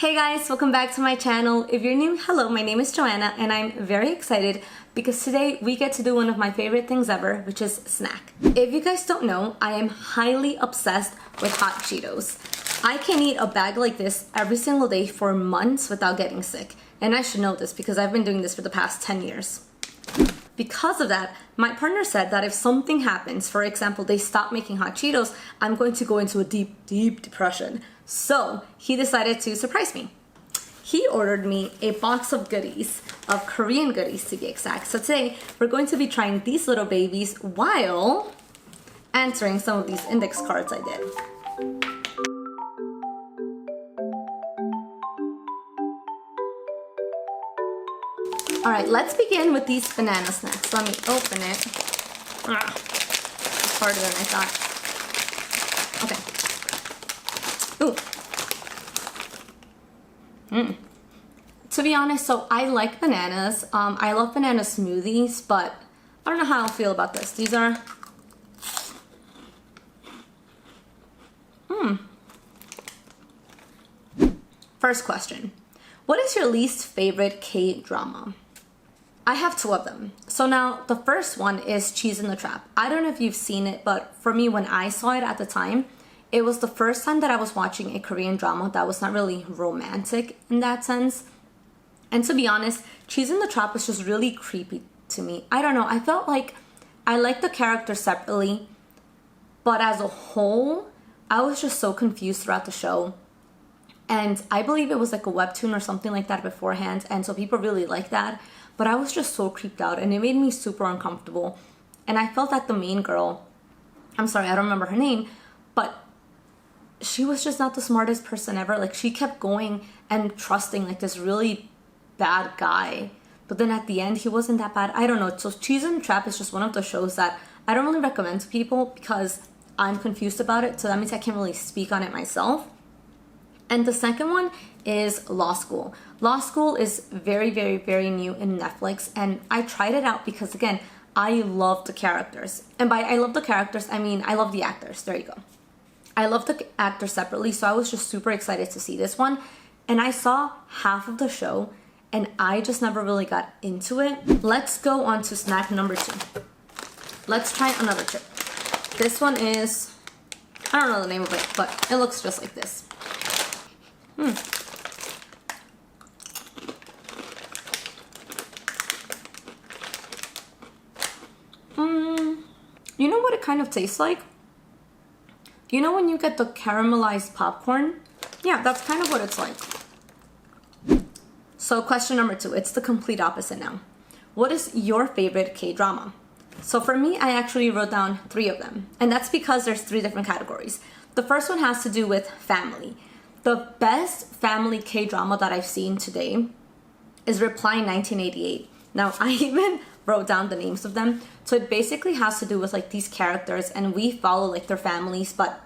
Hey guys, welcome back to my channel. If you're new, hello, my name is Joanna and I'm very excited because today we get to do one of my favorite things ever, which is snack. If you guys don't know, I am highly obsessed with hot Cheetos. I can eat a bag like this every single day for months without getting sick. And I should know this because I've been doing this for the past 10 years. Because of that, my partner said that if something happens, for example, they stop making hot Cheetos, I'm going to go into a deep, deep depression. So he decided to surprise me. He ordered me a box of goodies, of Korean goodies to be exact. So today we're going to be trying these little babies while answering some of these index cards I did. Alright, let's begin with these banana snacks. Let me open it. It's harder than I thought. Okay. Ooh. To be honest, so I like bananas. I love banana smoothies, but I don't know how I'll feel about this. These are... First question. What is your least favorite K-drama? I have two of them. So now the first one is Cheese in the Trap. I don't know if you've seen it, but for me, when I saw it at the time, it was the first time that I was watching a Korean drama that was not really romantic in that sense. And to be honest, Cheese in the Trap was just really creepy to me. I don't know. I felt like I liked the characters separately, but as a whole, I was just so confused throughout the show. And I believe it was like a webtoon or something like that beforehand, and so people really liked that. But I was just so creeped out, and it made me super uncomfortable. And I felt that the main girl, I'm sorry, I don't remember her name, but she was just not the smartest person ever. Like, she kept going and trusting like this really bad guy. But then at the end, he wasn't that bad. I don't know. So Cheese in the Trap is just one of the shows that I don't really recommend to people because I'm confused about it. So that means I can't really speak on it myself. And the second one is Law School. Law School is very, very, very new in Netflix. And I tried it out because, again, I love the characters. And by I love the characters, I mean I love the actors. There you go. I love the actors separately. So I was just super excited to see this one. And I saw half of the show and I just never really got into it. Let's go on to snack number 2. Let's try another chip. This one is, I don't know the name of it, but it looks just like this. You know what it kind of tastes like? You know when you get the caramelized popcorn? Yeah, that's kind of what it's like. So question number 2, it's the complete opposite now. What is your favorite K-drama? So for me, I actually wrote down 3 of them. And that's because there's 3 different categories. The first one has to do with family. The best family K-drama that I've seen today is Reply 1988. Now, I even wrote down the names of them. So it basically has to do with like these characters and we follow like their families, but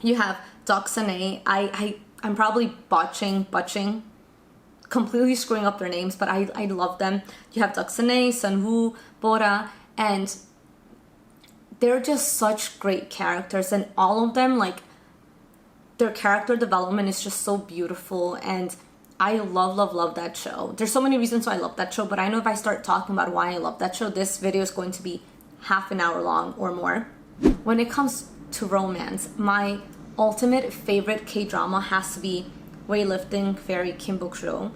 you have Doksane. I'm probably botching, completely screwing up their names, but I love them. You have Doksane, Sunwoo, Bora, and they're just such great characters, and all of them, like, their character development is just so beautiful, and I love that show. There's so many reasons why I love that show, but I know if I start talking about why I love that show, this video is going to be half an hour long or more. When it comes to romance, my ultimate favorite K-drama has to be Weightlifting Fairy Kim Bok-soo.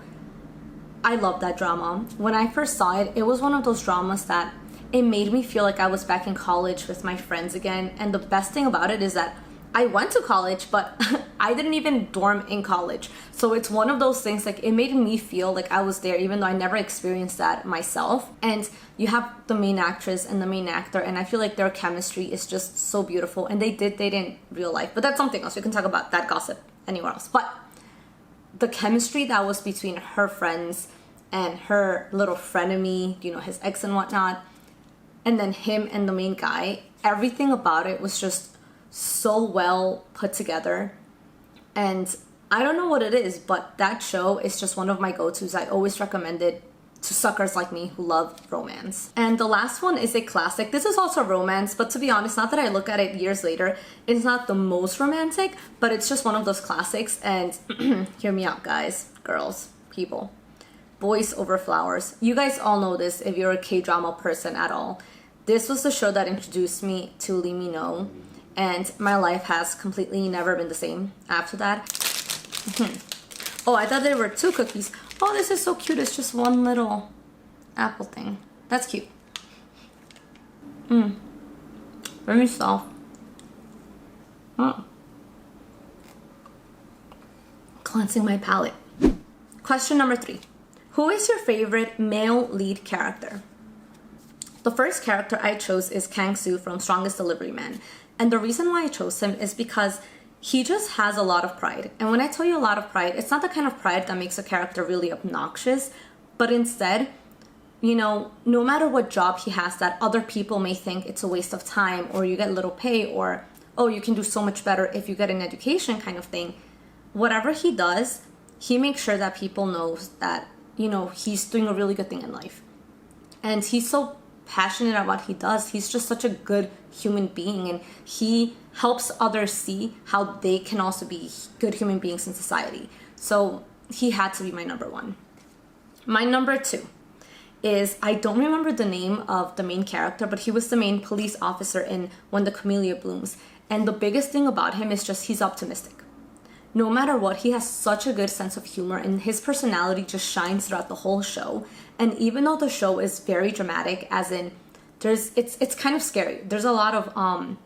I love that drama. When I first saw it, it was one of those dramas that it made me feel like I was back in college with my friends again. And the best thing about it is that I went to college, but I didn't even dorm in college. So it's one of those things, like, it made me feel like I was there, even though I never experienced that myself. And you have the main actress and the main actor, and I feel like their chemistry is just so beautiful. And they did in real life, but that's something else. We can talk about that gossip anywhere else. But the chemistry that was between her friends and her little frenemy, you know, his ex and whatnot, and then him and the main guy, everything about it was just so well put together. And I don't know what it is, but that show is just one of my go-tos. I always recommend it to suckers like me who love romance. And the last one is a classic. This is also romance, but to be honest, not that I look at it years later, it's not the most romantic, but it's just one of those classics. And hear me out, guys, girls, people. Boys Over Flowers. You guys all know this if you're a K-drama person at all. This was the show that introduced me to Lee Min-ho, and my life has completely never been the same after that. Oh, I thought there were 2 cookies. Oh, this is so cute. It's just one little apple thing. That's cute. Very soft. Cleansing my palate. Question number 3. Who is your favorite male lead character? The first character I chose is Kang-soo from Strongest Delivery Man. And the reason why I chose him is because he just has a lot of pride. And when I tell you a lot of pride, it's not the kind of pride that makes a character really obnoxious, but instead, you know, no matter what job he has that other people may think it's a waste of time, or you get little pay, or, oh, you can do so much better if you get an education kind of thing, whatever he does, he makes sure that people know that, you know, he's doing a really good thing in life. And he's so passionate about what he does. He's just such a good human being, and he helps others see how they can also be good human beings in society. So he had to be my number 1. My number 2 is, I don't remember the name of the main character, but he was the main police officer in When the Camellia Blooms. And the biggest thing about him is just he's optimistic. No matter what, he has such a good sense of humor, and his personality just shines throughout the whole show. And even though the show is very dramatic, as in it's kind of scary, there's a lot of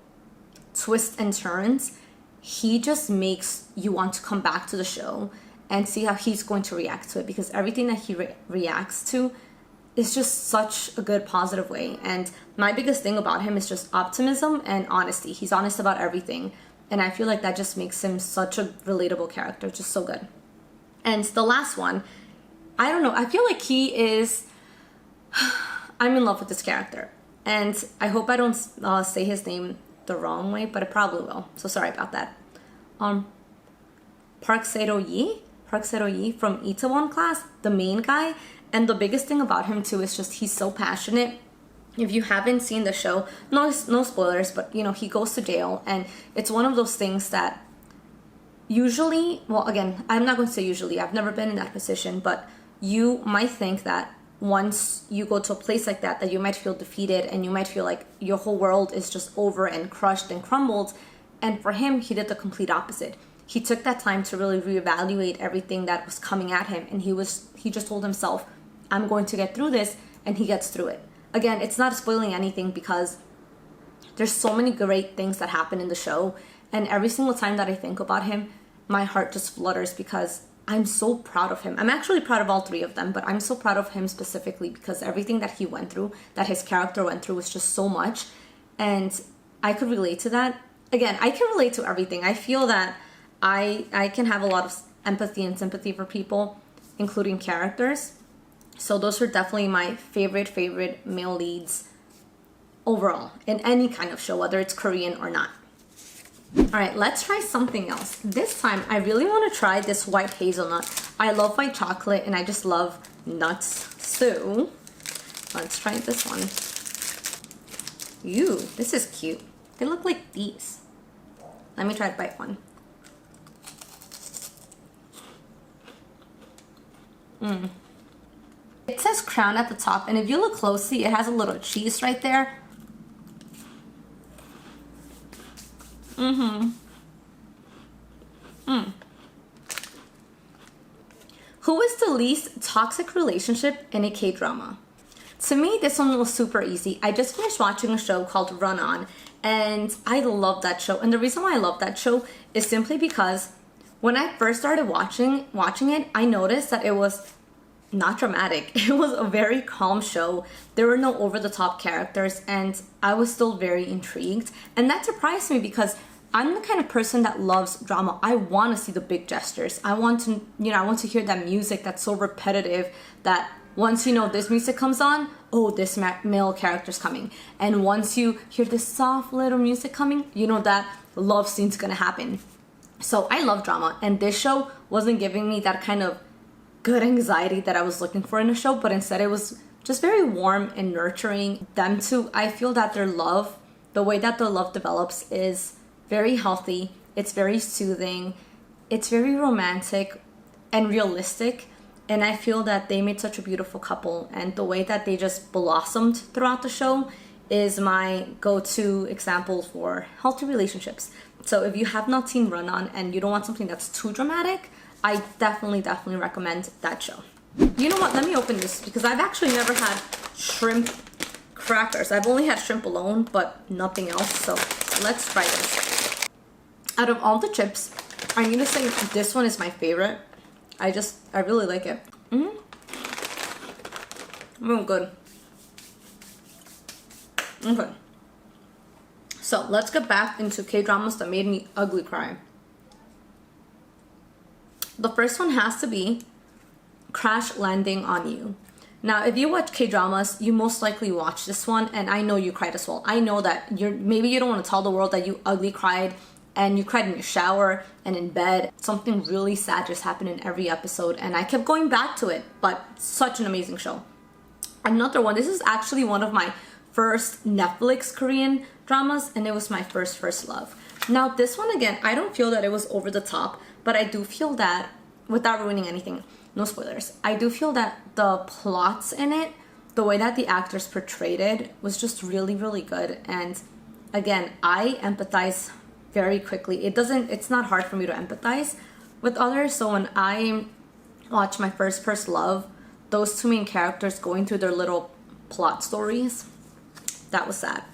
twists and turns, he just makes you want to come back to the show and see how he's going to react to it, because everything that he reacts to is just such a good positive way. And my biggest thing about him is just optimism and honesty. He's honest about everything, and I feel like that just makes him such a relatable character, just so good. And the last one, I don't know, I feel like he is, I'm in love with this character, and I hope I don't say his name the wrong way, but I probably will, so sorry about that. Park Sero-yi from Itaewon Class, the main guy. And the biggest thing about him too is just he's so passionate. If you haven't seen the show, no spoilers, but you know, he goes to jail, and it's one of those things that usually, well, again, I'm not going to say usually, I've never been in that position, but you might think that once you go to a place like that, that you might feel defeated, and you might feel like your whole world is just over and crushed and crumbled. And for him, he did the complete opposite. He took that time to really reevaluate everything that was coming at him, and he just told himself, I'm going to get through this, and he gets through it. Again, it's not spoiling anything, because there's so many great things that happen in the show, and every single time that I think about him, my heart just flutters, because I'm so proud of him. I'm actually proud of all 3 of them, but I'm so proud of him specifically because everything that he went through, that his character went through, was just so much, and I could relate to that. Again, I can relate to everything. I feel that I can have a lot of empathy and sympathy for people, including characters. So those are definitely my favorite male leads overall in any kind of show, whether it's Korean or not. All right, let's try something else. This time, I really want to try this white hazelnut. I love white chocolate, and I just love nuts. So let's try this one. Ew, this is cute. They look like these. Let me try to bite one. It says crown at the top, and if you look closely, it has a little cheese right there. Who is the least toxic relationship in a K-drama? To me, this one was super easy. I just finished watching a show called Run On, and I love that show. And the reason why I love that show is simply because when I first started watching it, I noticed that it was not dramatic. It was a very calm show. There were no over-the-top characters, and I was still very intrigued. And that surprised me because I'm the kind of person that loves drama. I want to see the big gestures. I want to, I want to hear that music that's so repetitive that once this music comes on, oh, this male character's coming. And once you hear this soft little music coming, that love scene's gonna happen. So I love drama, and this show wasn't giving me that kind of good anxiety that I was looking for in a show, but instead it was just very warm and nurturing. Them two, I feel that their love, the way that their love develops is very healthy. It's very soothing. It's very romantic and realistic. And I feel that they made such a beautiful couple, and the way that they just blossomed throughout the show is my go-to example for healthy relationships. So if you have not seen Run On and you don't want something that's too dramatic, I definitely recommend that show. You know what? Let me open this because I've actually never had shrimp crackers. I've only had shrimp alone, but nothing else. So let's try this. Out of all the chips, I need to say this one is my favorite. I really like it. Real good. Okay. So let's get back into K-dramas that made me ugly cry. The first one has to be Crash Landing on You. Now, if you watch K-dramas, you most likely watch this one, and I know you cried as well. I know that maybe you don't want to tell the world that you ugly cried, and you cried in your shower and in bed. Something really sad just happened in every episode, and I kept going back to it, but such an amazing show. Another one, this is actually one of my first Netflix Korean dramas, and it was my first love. Now, this one, again, I don't feel that it was over the top, but I do feel that, without ruining anything, no spoilers, I do feel that the plots in it, the way that the actors portrayed it, was just really good. And again, I empathize very quickly. It's not hard for me to empathize with others. So when I watch my first love, those two main characters going through their little plot stories, that was sad.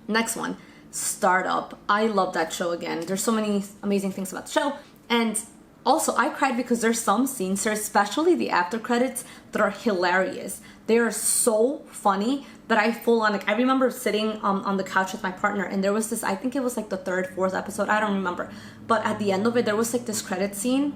Next one, Startup. I love that show again. There's so many amazing things about the show. And also, I cried because there's some scenes here, especially the after credits, that are hilarious. They are so funny that I remember sitting on the couch with my partner, and there was this, I think it was like the third, fourth episode, I don't remember. But at the end of it, there was like this credit scene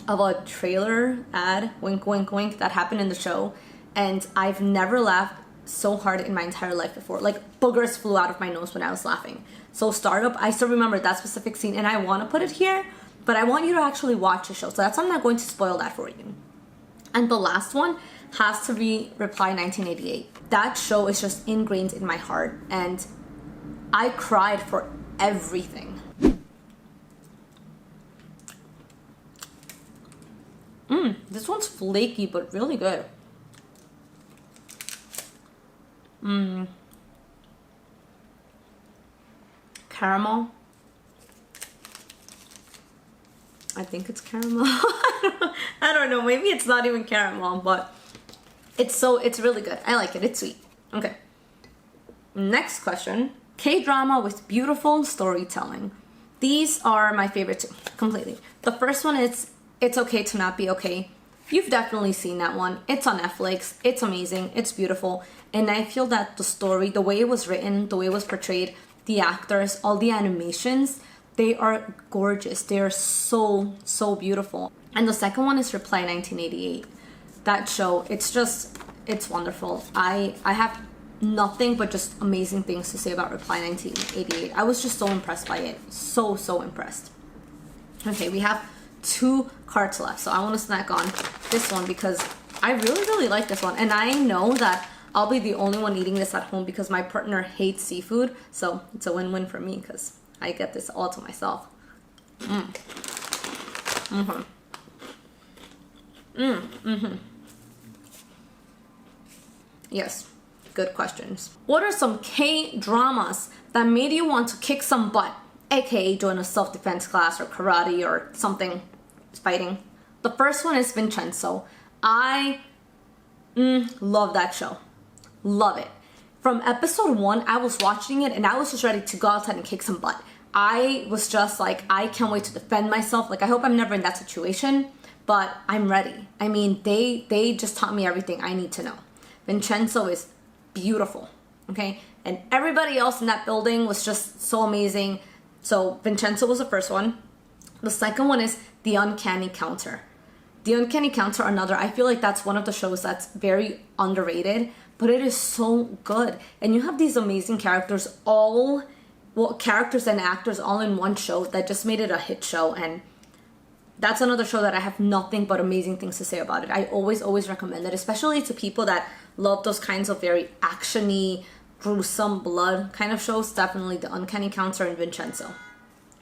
of a trailer ad, wink, wink, wink, that happened in the show. And I've never laughed so hard in my entire life before. Like, boogers flew out of my nose when I was laughing. So Startup, I still remember that specific scene, and I want to put it here, but I want you to actually watch the show. So that's why I'm not going to spoil that for you. And the last one has to be Reply 1988. That show is just ingrained in my heart, and I cried for everything. This one's flaky, but really good. Caramel. I think it's caramel. I don't know. Maybe it's not even caramel, but it's really good. I like it. It's sweet. Okay. Next question. K-drama with beautiful storytelling. These are my favorite too, completely. The first one is It's Okay to Not Be Okay. You've definitely seen that one. It's on Netflix. It's amazing. It's beautiful. And I feel that the story, the way it was written, the way it was portrayed, the actors, all the animations, they are gorgeous. They are so beautiful. And the second one is Reply 1988. That show, it's wonderful. I have nothing but just amazing things to say about Reply 1988. I was just so impressed by it. So impressed. Okay, we have 2 cards left, so I want to snack on this one because I really like this one, and I know that I'll be the only one eating this at home because my partner hates seafood, so it's a win-win for me because I get this all to myself. Yes, good questions. What are some K-dramas that made you want to kick some butt, aka join a self-defense class or karate or something fighting? The first one is Vincenzo. I love that show. Love it. From episode 1, I was watching it and I was just ready to go outside and kick some butt. I was just like, I can't wait to defend myself. Like, I hope I'm never in that situation, but I'm ready. I mean, they just taught me everything I need to know. Vincenzo is beautiful, okay? And everybody else in that building was just so amazing. So Vincenzo was the first one. The second one is The Uncanny Counter. The Uncanny Counter, I feel like that's one of the shows that's very underrated, but it is so good. And you have these amazing characters, characters and actors all in one show that just made it a hit show. And that's another show that I have nothing but amazing things to say about it. I always recommend it, especially to people that love those kinds of very action-y, gruesome blood kind of shows. Definitely The Uncanny Counter and Vincenzo.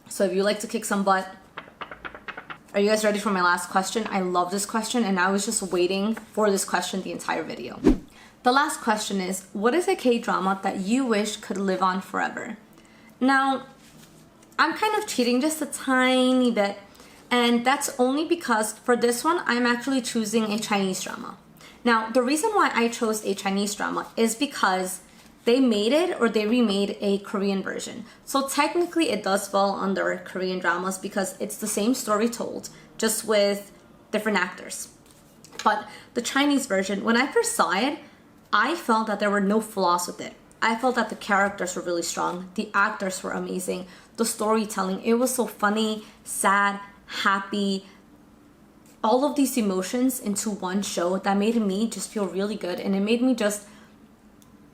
So if you like to kick some butt, are you guys ready for my last question? I love this question, and I was just waiting for this question the entire video. The last question is, what is a K-drama that you wish could live on forever? Now, I'm kind of cheating just a tiny bit, and that's only because for this one, I'm actually choosing a Chinese drama. Now, the reason why I chose a Chinese drama is because they made it, or they remade, a Korean version. So technically it does fall under Korean dramas because it's the same story told, just with different actors. But the Chinese version, when I first saw it, I felt that there were no flaws with it. I felt that the characters were really strong, the actors were amazing, the storytelling, it was so funny, sad, happy, all of these emotions into one show that made me just feel really good, and it made me just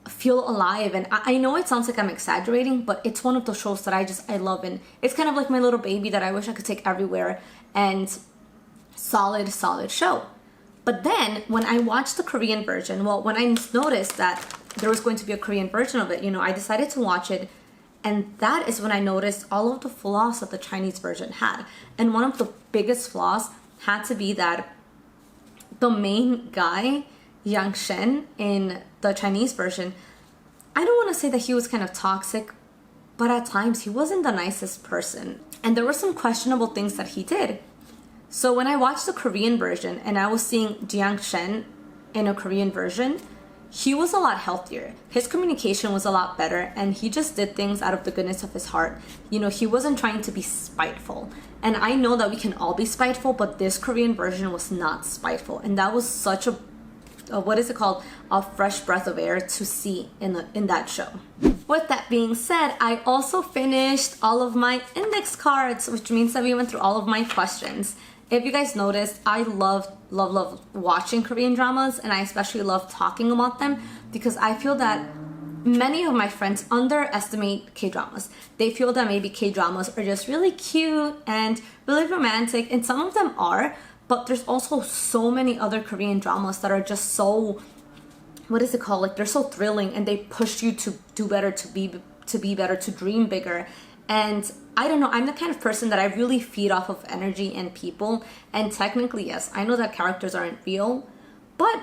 feel alive. And I know it sounds like I'm exaggerating, but it's one of those shows that I love, and it's kind of like my little baby that I wish I could take everywhere, and solid show. But then when I watched the Korean version, well, when I noticed that there was going to be a Korean version of it, you know, I decided to watch it, and that is when I noticed all of the flaws that the Chinese version had. And one of the biggest flaws had to be that the main guy, Yang Shen, in the Chinese version, I don't want to say that he was kind of toxic, but at times he wasn't the nicest person, and there were some questionable things that he did. So when I watched the Korean version and I was seeing Yang Shen in a Korean version, he was a lot healthier. His communication was a lot better, and he just did things out of the goodness of his heart. You know, he wasn't trying to be spiteful. And I know that we can all be spiteful, but this Korean version was not spiteful, and that was such a what is it called, a fresh breath of air to see in that show. With that being said, I also finished all of my index cards, which means that we went through all of my questions. If you guys noticed, I love watching Korean dramas, and I especially love talking about them because I feel that many of my friends underestimate K-dramas. They feel that maybe K-dramas are just really cute and really romantic, and some of them are, but there's also so many other Korean dramas that are just so, what is it called? Like, they're so thrilling, and they push you to do better, to be better, to dream bigger. And I don't know, I'm the kind of person that I really feed off of energy and people. And technically, yes, I know that characters aren't real, but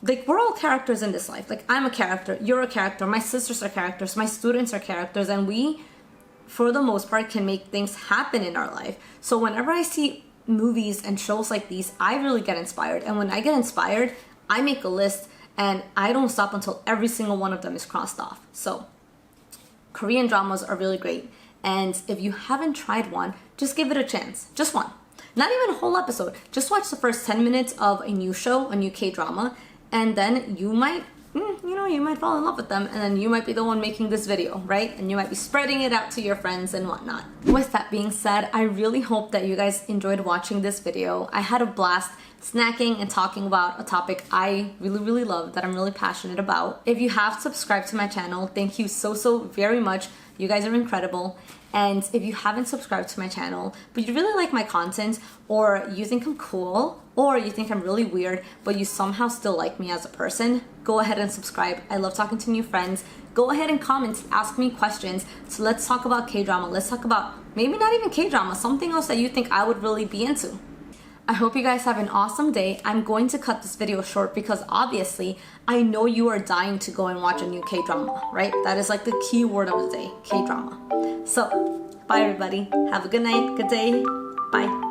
like, we're all characters in this life. Like, I'm a character, you're a character, my sisters are characters, my students are characters, and we, for the most part, can make things happen in our life. So whenever I see movies and shows like these, I really get inspired. And when I get inspired, I make a list, and I don't stop until every single one of them is crossed off. So Korean dramas are really great. And if you haven't tried one, just give it a chance. Just one. Not even a whole episode. Just watch the first 10 minutes of a new show, a new K-drama, and then you might, you might fall in love with them, and then you might be the one making this video, right? And you might be spreading it out to your friends and whatnot. With that being said, I really hope that you guys enjoyed watching this video. I had a blast snacking and talking about a topic I really love, that I'm really passionate about. If you have subscribed to my channel, thank you so very much. You guys are incredible. And if you haven't subscribed to my channel, but you really like my content, or you think I'm cool, or you think I'm really weird, but you somehow still like me as a person, go ahead and subscribe. I love talking to new friends. Go ahead and comment, ask me questions. So let's talk about K-drama. Let's talk about maybe not even K-drama, something else that you think I would really be into. I hope you guys have an awesome day. I'm going to cut this video short because obviously I know you are dying to go and watch a new K-drama, right? That is like the key word of the day, K-drama. So, bye everybody. Have a good night, good day. Bye.